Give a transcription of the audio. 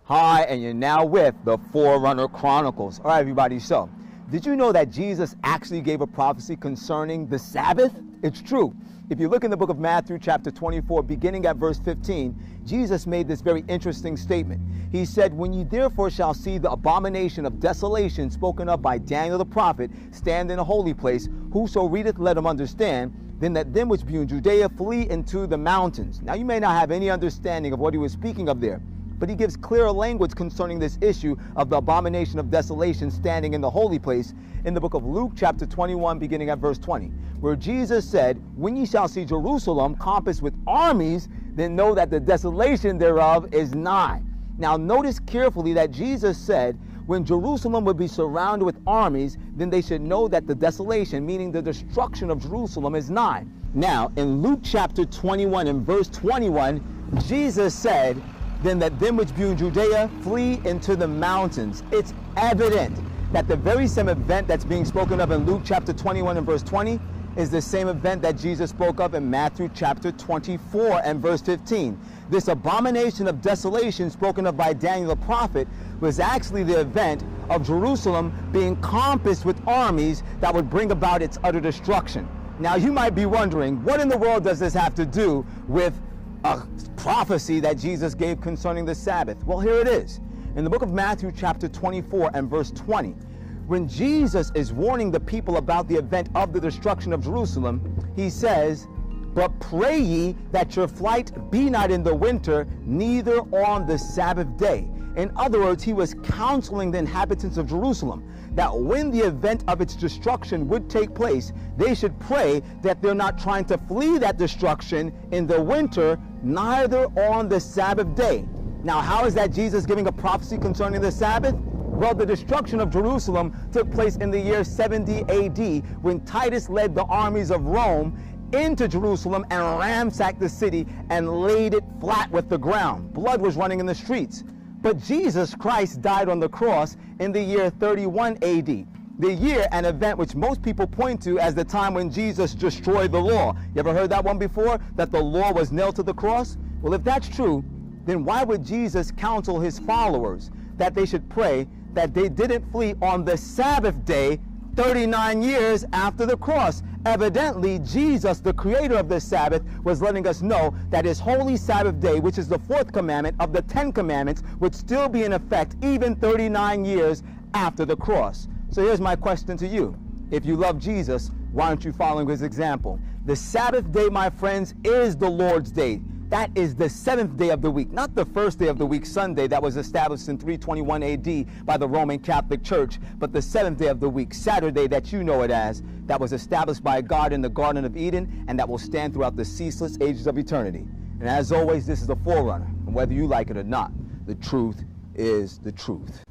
Hi, and you're now with the Forerunner Chronicles. All right, everybody, so did you know that Jesus actually gave a prophecy concerning the Sabbath? It's true. If you look in the book of Matthew chapter 24, beginning at verse 15, Jesus made this very interesting statement. He said, "When ye therefore shall see the abomination of desolation spoken of by Daniel the prophet stand in a holy place, whoso readeth, let him understand, then that them which be in Judea flee into the mountains." Now you may not have any understanding of what he was speaking of there, but he gives clear language concerning this issue of the abomination of desolation standing in the holy place in the book of Luke chapter 21 beginning at verse 20, where Jesus said, "When ye shall see Jerusalem compassed with armies, then know that the desolation thereof is nigh." Now notice carefully that Jesus said when Jerusalem would be surrounded with armies, then they should know that the desolation, meaning the destruction of Jerusalem, is nigh. Now in Luke chapter 21 and verse 21, Jesus said, "Then that them which be in Judea flee into the mountains." It's evident that the very same event that's being spoken of in Luke chapter 21 and verse 20 is the same event that Jesus spoke of in Matthew chapter 24 and verse 15. This abomination of desolation spoken of by Daniel the prophet was actually the event of Jerusalem being compassed with armies that would bring about its utter destruction. Now you might be wondering, what in the world does this have to do with a prophecy that Jesus gave concerning the Sabbath? Well, here it is. In the book of Matthew chapter 24 and verse 20, when Jesus is warning the people about the event of the destruction of Jerusalem, he says, "But pray ye that your flight be not in the winter, neither on the Sabbath day." In other words, he was counseling the inhabitants of Jerusalem that when the event of its destruction would take place, they should pray that they're not trying to flee that destruction in the winter, neither on the Sabbath day. Now, how is that Jesus giving a prophecy concerning the Sabbath? Well, the destruction of Jerusalem took place in the year 70 AD when Titus led the armies of Rome into Jerusalem and ransacked the city and laid it flat with the ground. Blood was running in the streets. But Jesus Christ died on the cross in the year 31 AD, the year and event which most people point to as the time when Jesus destroyed the law. You ever heard that one before, that the law was nailed to the cross? Well, if that's true, then why would Jesus counsel his followers that they should pray that they didn't flee on the Sabbath day 39 years after the cross? Evidently, Jesus, the creator of the Sabbath, was letting us know that his holy Sabbath day, which is the fourth commandment of the 10 commandments, would still be in effect even 39 years after the cross. So here's my question to you. If you love Jesus, why aren't you following his example? The Sabbath day, my friends, is the Lord's day. That is the seventh day of the week, not the first day of the week, Sunday, that was established in 321 AD by the Roman Catholic Church, but the seventh day of the week, Saturday, that you know it as, that was established by God in the Garden of Eden, and that will stand throughout the ceaseless ages of eternity. And as always, this is the Forerunner, and whether you like it or not, the truth is the truth.